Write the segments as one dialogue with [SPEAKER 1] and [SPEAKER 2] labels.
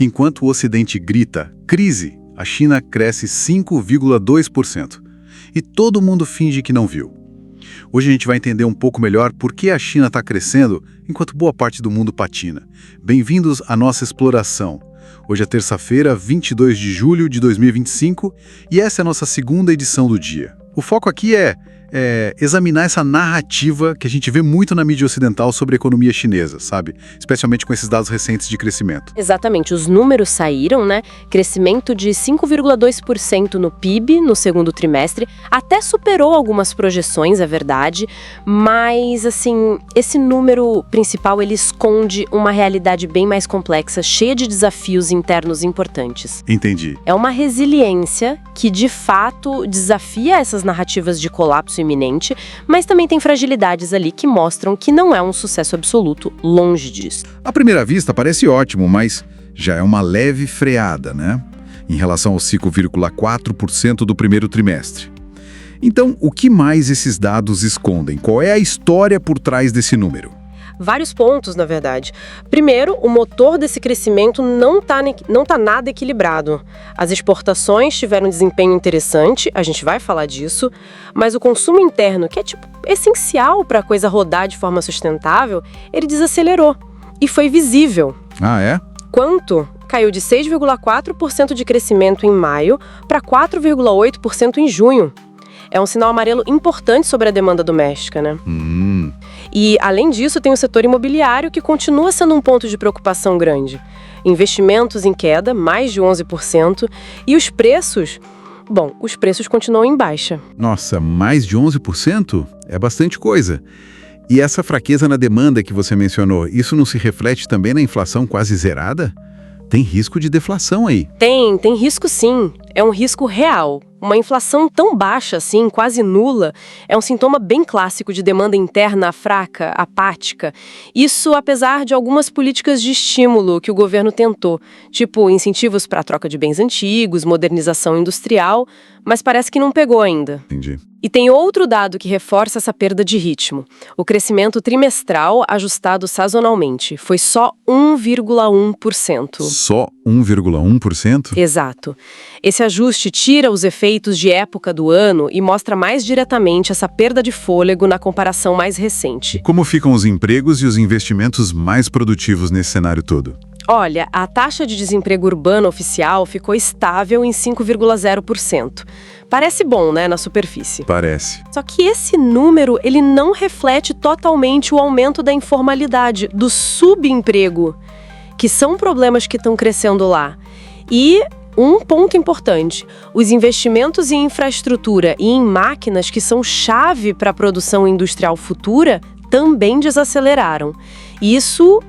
[SPEAKER 1] Enquanto o Ocidente grita crise, a China cresce 5,2%. E todo mundo finge que não viu. Hoje a gente vai entender um pouco melhor por que a China está crescendo enquanto boa parte do mundo patina. Bem-vindos à nossa exploração. Hoje é terça-feira, 22 de julho de 2025, e essa é a nossa segunda edição do dia. O foco aqui é examinar essa narrativa que a gente vê muito na mídia ocidental sobre a economia chinesa, sabe? Especialmente com esses dados recentes de crescimento.
[SPEAKER 2] Exatamente, os números saíram, né? Crescimento de 5,2% no PIB no segundo trimestre, até superou algumas projeções, é verdade, mas, assim, esse número principal, ele esconde uma realidade bem mais complexa, cheia de desafios internos importantes.
[SPEAKER 1] Entendi.
[SPEAKER 2] É uma resiliência que, de fato, desafia essas narrativas de colapso iminente, mas também tem fragilidades ali que mostram que não é um sucesso absoluto, longe disso.
[SPEAKER 3] À primeira vista parece ótimo, mas já é uma leve freada, né? Em relação aos 5,4% do primeiro trimestre. Então, o que mais esses dados escondem? Qual é a história por trás desse número?
[SPEAKER 2] Vários pontos, na verdade. Primeiro, o motor desse crescimento não tá nada equilibrado. As exportações tiveram um desempenho interessante, a gente vai falar disso, mas o consumo interno, que é essencial para a coisa rodar de forma sustentável, ele desacelerou. E foi visível.
[SPEAKER 3] Ah, é?
[SPEAKER 2] Quanto? Caiu de 6,4% de crescimento em maio para 4,8% em junho. É um sinal amarelo importante sobre a demanda doméstica, né? E, além disso, tem o setor imobiliário, que continua sendo um ponto de preocupação grande. Investimentos em queda, mais de 11%, e os preços... Bom, os preços continuam em baixa.
[SPEAKER 3] Nossa, mais de 11%? É bastante coisa. E essa fraqueza na demanda que você mencionou, isso não se reflete também na inflação quase zerada? Tem risco de deflação aí.
[SPEAKER 2] Tem risco sim. É um risco real. Uma inflação tão baixa assim, quase nula, é um sintoma bem clássico de demanda interna fraca, apática. Isso apesar de algumas políticas de estímulo que o governo tentou, tipo incentivos para a troca de bens antigos, modernização industrial, mas parece que não pegou ainda.
[SPEAKER 3] Entendi.
[SPEAKER 2] E tem outro dado que reforça essa perda de ritmo. O crescimento trimestral ajustado sazonalmente foi só 1,1%.
[SPEAKER 3] Só 1,1%?
[SPEAKER 2] Exato. Esse ajuste tira os efeitos de época do ano e mostra mais diretamente essa perda de fôlego na comparação mais recente.
[SPEAKER 3] Como ficam os empregos e os investimentos mais produtivos nesse cenário todo?
[SPEAKER 2] Olha, a taxa de desemprego urbano oficial ficou estável em 5,0%. Parece bom, né, na superfície.
[SPEAKER 3] Parece.
[SPEAKER 2] Só que esse número, ele não reflete totalmente o aumento da informalidade, do subemprego, que são problemas que estão crescendo lá. E um ponto importante, os investimentos em infraestrutura e em máquinas que são chave para a produção industrial futura também desaceleraram. Isso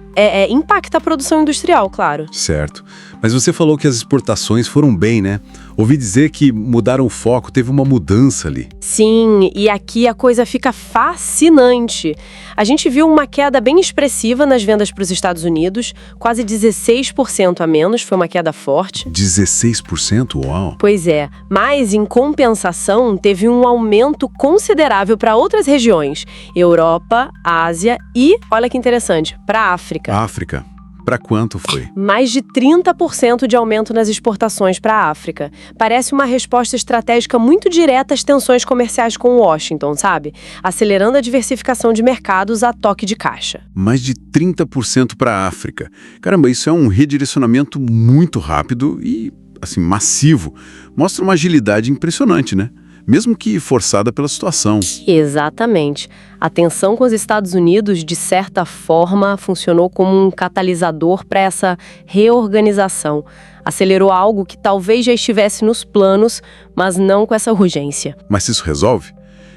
[SPEAKER 2] impacta a produção industrial, claro.
[SPEAKER 4] Certo. Mas você falou que as exportações foram bem, né? Ouvi dizer que mudaram o foco, teve uma mudança ali.
[SPEAKER 2] Sim, e aqui a coisa fica fascinante. A gente viu uma queda bem expressiva nas vendas para os Estados Unidos, quase 16% a menos, foi uma queda forte.
[SPEAKER 4] 16%? Uau!
[SPEAKER 2] Pois é, mas em compensação teve um aumento considerável para outras regiões, Europa, Ásia e, olha que interessante, para a África.
[SPEAKER 4] África? Para quanto foi?
[SPEAKER 2] Mais de 30% de aumento nas exportações para a África. Parece uma resposta estratégica muito direta às tensões comerciais com Washington, sabe? Acelerando a diversificação de mercados a toque de caixa.
[SPEAKER 4] Mais de 30% para a África. Caramba, isso é um redirecionamento muito rápido e, assim, massivo. Mostra uma agilidade impressionante, né? Mesmo que forçada pela situação.
[SPEAKER 2] Exatamente. A tensão com os Estados Unidos, de certa forma, funcionou como um catalisador para essa reorganização. Acelerou algo que talvez já estivesse nos planos, mas não com essa urgência.
[SPEAKER 4] Mas isso resolve?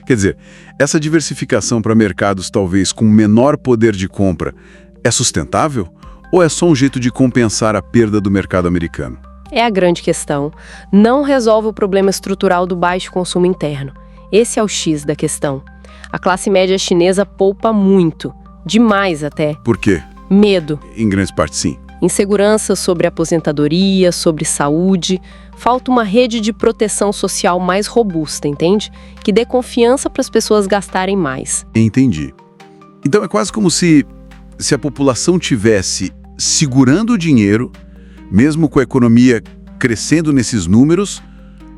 [SPEAKER 4] Quer dizer, essa diversificação para mercados talvez com menor poder de compra é sustentável? Ou é só um jeito de compensar a perda do mercado americano?
[SPEAKER 2] É a grande questão. Não resolve o problema estrutural do baixo consumo interno. Esse é o X da questão. A classe média chinesa poupa muito. Demais até.
[SPEAKER 4] Por quê?
[SPEAKER 2] Medo.
[SPEAKER 4] Em grande parte, sim.
[SPEAKER 2] Insegurança sobre aposentadoria, sobre saúde. Falta uma rede de proteção social mais robusta, entende? Que dê confiança para as pessoas gastarem mais.
[SPEAKER 4] Entendi. Então é quase como se a população tivesse segurando o dinheiro, Mesmo com a economia crescendo nesses números,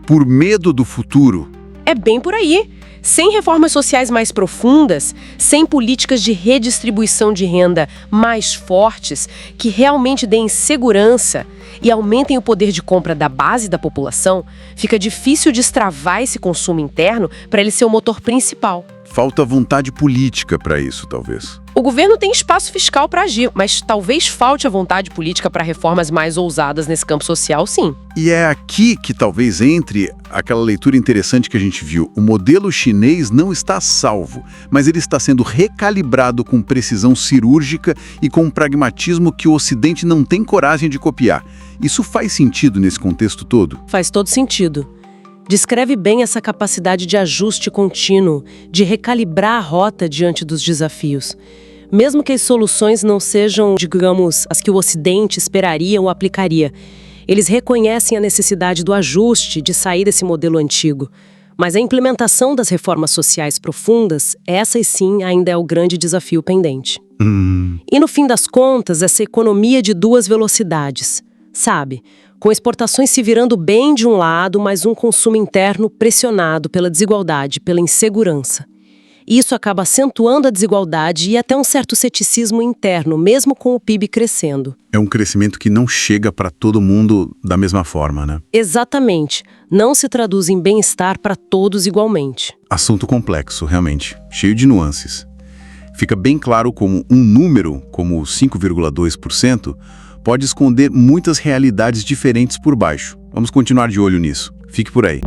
[SPEAKER 4] por medo do futuro.
[SPEAKER 2] É bem por aí. Sem reformas sociais mais profundas, sem políticas de redistribuição de renda mais fortes, que realmente deem segurança e aumentem o poder de compra da base da população, fica difícil destravar esse consumo interno para ele ser o motor principal.
[SPEAKER 4] Falta vontade política para isso, talvez.
[SPEAKER 2] O governo tem espaço fiscal para agir, mas talvez falte a vontade política para reformas mais ousadas nesse campo social, sim.
[SPEAKER 4] E é aqui que talvez entre aquela leitura interessante que a gente viu. O modelo chinês não está salvo, mas ele está sendo recalibrado com precisão cirúrgica e com um pragmatismo que o Ocidente não tem coragem de copiar. Isso faz sentido nesse contexto todo?
[SPEAKER 2] Faz todo sentido. Descreve bem essa capacidade de ajuste contínuo, de recalibrar a rota diante dos desafios. Mesmo que as soluções não sejam, digamos, as que o Ocidente esperaria ou aplicaria, eles reconhecem a necessidade do ajuste, de sair desse modelo antigo. Mas a implementação das reformas sociais profundas, essas sim ainda é o grande desafio pendente. E no fim das contas, essa economia de duas velocidades, sabe? Com exportações se virando bem de um lado, mas um consumo interno pressionado pela desigualdade, pela insegurança. Isso acaba acentuando a desigualdade e até um certo ceticismo interno, mesmo com o PIB crescendo.
[SPEAKER 4] É um crescimento que não chega para todo mundo da mesma forma, né?
[SPEAKER 2] Exatamente. Não se traduz em bem-estar para todos igualmente.
[SPEAKER 4] Assunto complexo, realmente, cheio de nuances. Fica bem claro como um número, como 5,2%, pode esconder muitas realidades diferentes por baixo. Vamos continuar de olho nisso. Fique por aí.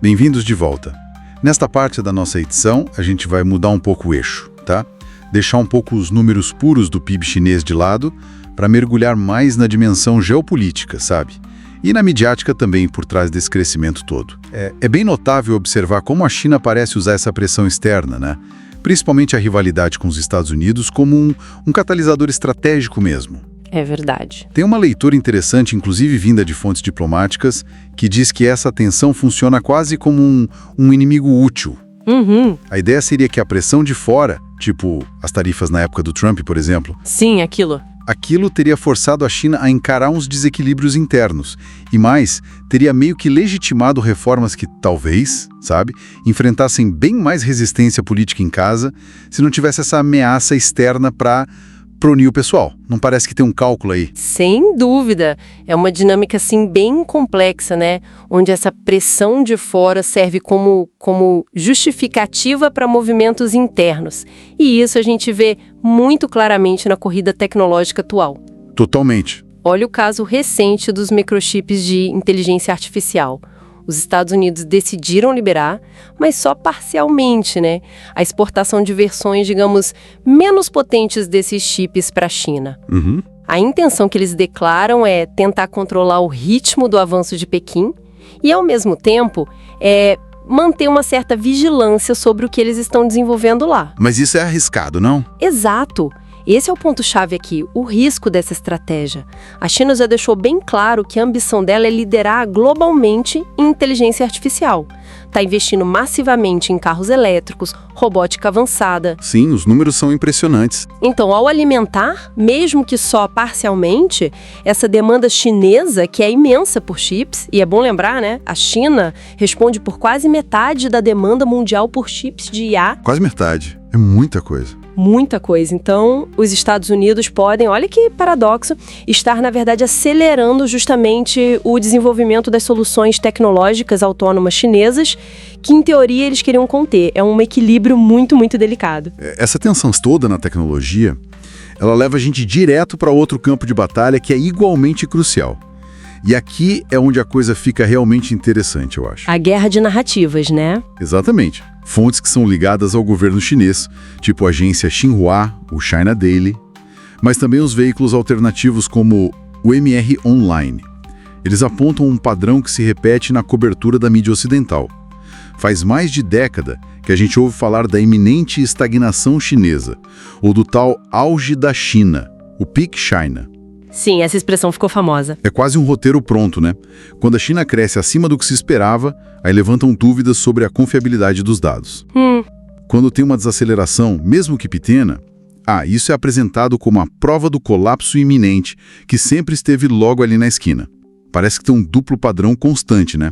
[SPEAKER 1] Bem-vindos de volta. Nesta parte da nossa edição, a gente vai mudar um pouco o eixo, tá? Deixar um pouco os números puros do PIB chinês de lado para mergulhar mais na dimensão geopolítica, sabe? E na midiática também por trás desse crescimento todo. É bem notável observar como a China parece usar essa pressão externa, né? Principalmente a rivalidade com os Estados Unidos como um catalisador estratégico mesmo.
[SPEAKER 2] É verdade.
[SPEAKER 1] Tem uma leitura interessante, inclusive vinda de fontes diplomáticas, que diz que essa tensão funciona quase como um inimigo útil. A ideia seria que a pressão de fora, tipo as tarifas na época do Trump, por exemplo,
[SPEAKER 2] Sim, aquilo
[SPEAKER 1] teria forçado a China a encarar uns desequilíbrios internos. E mais, teria meio que legitimado reformas que talvez, sabe, enfrentassem bem mais resistência política em casa se não tivesse essa ameaça externa para unir o pessoal. Não parece que tem um cálculo aí?
[SPEAKER 2] Sem dúvida. É uma dinâmica, assim, bem complexa, né? Onde essa pressão de fora serve como justificativa para movimentos internos. E isso a gente vê muito claramente na corrida tecnológica atual.
[SPEAKER 1] Totalmente.
[SPEAKER 2] Olha o caso recente dos microchips de inteligência artificial. Os Estados Unidos decidiram liberar, mas só parcialmente, né? A exportação de versões, digamos, menos potentes desses chips para a China. A intenção que eles declaram é tentar controlar o ritmo do avanço de Pequim e, ao mesmo tempo, manter uma certa vigilância sobre o que eles estão desenvolvendo lá.
[SPEAKER 1] Mas isso é arriscado, não?
[SPEAKER 2] Exato! Esse é o ponto-chave aqui, o risco dessa estratégia. A China já deixou bem claro que a ambição dela é liderar globalmente em inteligência artificial. Está investindo massivamente em carros elétricos, robótica avançada.
[SPEAKER 1] Sim, os números são impressionantes.
[SPEAKER 2] Então, ao alimentar, mesmo que só parcialmente, essa demanda chinesa, que é imensa por chips, e é bom lembrar, né? A China responde por quase metade da demanda mundial por chips de IA.
[SPEAKER 1] Quase metade. É muita coisa.
[SPEAKER 2] Muita coisa. Então, os Estados Unidos podem, olha que paradoxo, estar, na verdade, acelerando justamente o desenvolvimento das soluções tecnológicas autônomas chinesas, que, em teoria, eles queriam conter. É um equilíbrio muito, muito delicado.
[SPEAKER 1] Essa tensão toda na tecnologia, ela leva a gente direto para outro campo de batalha que é igualmente crucial. E aqui é onde a coisa fica realmente interessante, eu acho.
[SPEAKER 2] A guerra de narrativas, né?
[SPEAKER 1] Exatamente. Fontes que são ligadas ao governo chinês, tipo a agência Xinhua, o China Daily, mas também os veículos alternativos como o MR Online. Eles apontam um padrão que se repete na cobertura da mídia ocidental. Faz mais de década que a gente ouve falar da iminente estagnação chinesa, ou do tal auge da China, o Peak China.
[SPEAKER 2] Sim, essa expressão ficou famosa.
[SPEAKER 1] É quase um roteiro pronto, né? Quando a China cresce acima do que se esperava, aí levantam dúvidas sobre a confiabilidade dos dados. Quando tem uma desaceleração, mesmo que pequena, isso é apresentado como a prova do colapso iminente, que sempre esteve logo ali na esquina. Parece que tem um duplo padrão constante, né?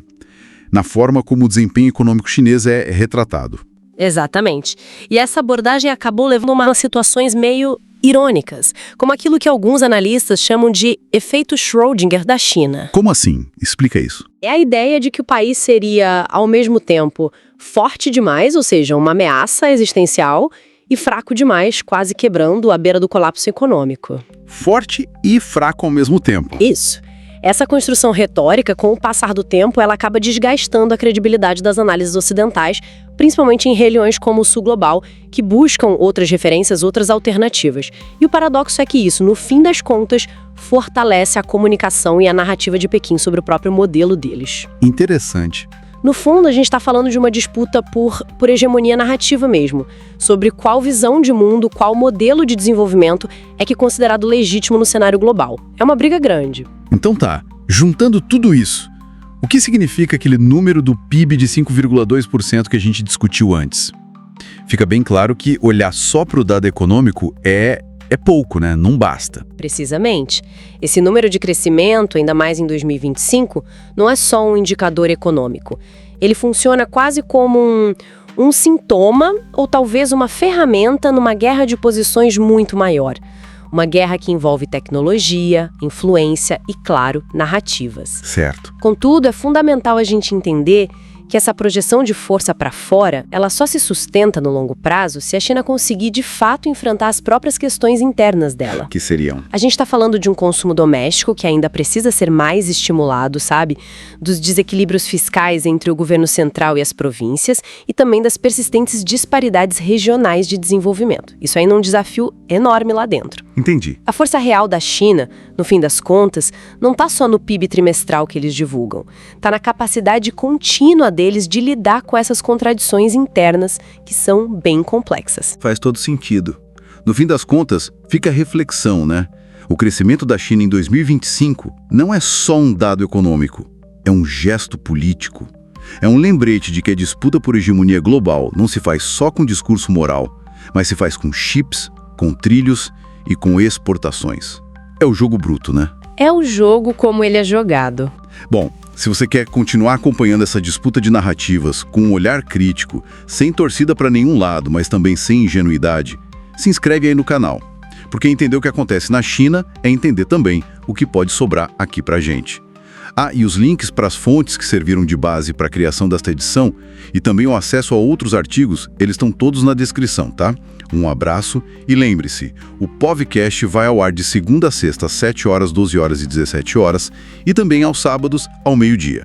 [SPEAKER 1] Na forma como o desempenho econômico chinês é retratado.
[SPEAKER 2] Exatamente. E essa abordagem acabou levando a umas situações meio irônicas, como aquilo que alguns analistas chamam de efeito Schrödinger da China.
[SPEAKER 1] Como assim? Explica isso.
[SPEAKER 2] É a ideia de que o país seria, ao mesmo tempo, forte demais, ou seja, uma ameaça existencial, e fraco demais, quase quebrando à beira do colapso econômico.
[SPEAKER 1] Forte e fraco ao mesmo tempo.
[SPEAKER 2] Isso. Essa construção retórica, com o passar do tempo, ela acaba desgastando a credibilidade das análises ocidentais, principalmente em regiões como o Sul Global, que buscam outras referências, outras alternativas. E o paradoxo é que isso, no fim das contas, fortalece a comunicação e a narrativa de Pequim sobre o próprio modelo deles.
[SPEAKER 1] Interessante.
[SPEAKER 2] No fundo, a gente está falando de uma disputa por hegemonia narrativa mesmo, sobre qual visão de mundo, qual modelo de desenvolvimento é que é considerado legítimo no cenário global. É uma briga grande.
[SPEAKER 1] Então tá, juntando tudo isso, o que significa aquele número do PIB de 5,2% que a gente discutiu antes? Fica bem claro que olhar só para o dado econômico é pouco, né? Não basta.
[SPEAKER 2] Precisamente. Esse número de crescimento, ainda mais em 2025, não é só um indicador econômico. Ele funciona quase como um sintoma ou talvez uma ferramenta numa guerra de posições muito maior. Uma guerra que envolve tecnologia, influência e, claro, narrativas.
[SPEAKER 1] Certo.
[SPEAKER 2] Contudo, é fundamental a gente entender que essa projeção de força para fora, ela só se sustenta no longo prazo se a China conseguir de fato enfrentar as próprias questões internas dela.
[SPEAKER 1] Que seriam?
[SPEAKER 2] A gente está falando de um consumo doméstico que ainda precisa ser mais estimulado, sabe? Dos desequilíbrios fiscais entre o governo central e as províncias e também das persistentes disparidades regionais de desenvolvimento. Isso ainda é um desafio enorme lá dentro.
[SPEAKER 1] Entendi.
[SPEAKER 2] A força real da China, no fim das contas, não está só no PIB trimestral que eles divulgam. Está na capacidade contínua deles de lidar com essas contradições internas que são bem complexas.
[SPEAKER 1] Faz todo sentido. No fim das contas, fica a reflexão, né? O crescimento da China em 2025 não é só um dado econômico, é um gesto político. É um lembrete de que a disputa por hegemonia global não se faz só com discurso moral, mas se faz com chips, com trilhos e com exportações. É o jogo bruto, né?
[SPEAKER 2] É o jogo como ele é jogado.
[SPEAKER 1] Bom, se você quer continuar acompanhando essa disputa de narrativas com um olhar crítico, sem torcida para nenhum lado, mas também sem ingenuidade, se inscreve aí no canal. Porque entender o que acontece na China é entender também o que pode sobrar aqui pra gente. E os links para as fontes que serviram de base para a criação desta edição e também o acesso a outros artigos, eles estão todos na descrição, tá? Um abraço e lembre-se, o podcast vai ao ar de segunda a sexta às 7 horas, 12 horas e 17 horas e também aos sábados ao meio-dia.